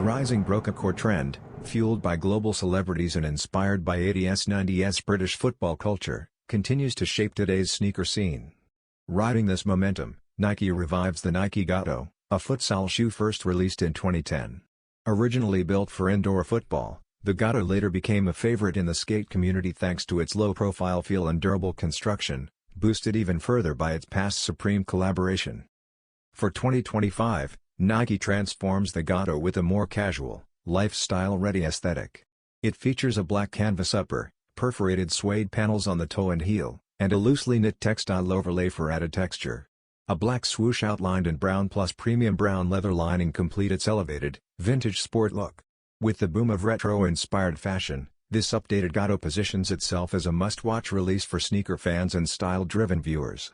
rising Brokecore trend, fueled by global celebrities and inspired by 80s-90s British football culture, continues to shape today's sneaker scene. Riding this momentum, Nike revives the Nike GATO, a futsal shoe first released in 2010. Originally built for indoor football, the GATO later became a favorite in the skate community thanks to its low-profile feel and durable construction, boosted even further by its past Supreme collaboration. For 2025, Nike transforms the GATO with a more casual, lifestyle-ready aesthetic. It features a black canvas upper, perforated suede panels on the toe and heel, and a loosely knit textile overlay for added texture. A black swoosh outlined in brown plus premium brown leather lining complete its elevated, vintage sport look. With the boom of retro-inspired fashion, this updated GATO positions itself as a must-watch release for sneaker fans and style-driven viewers.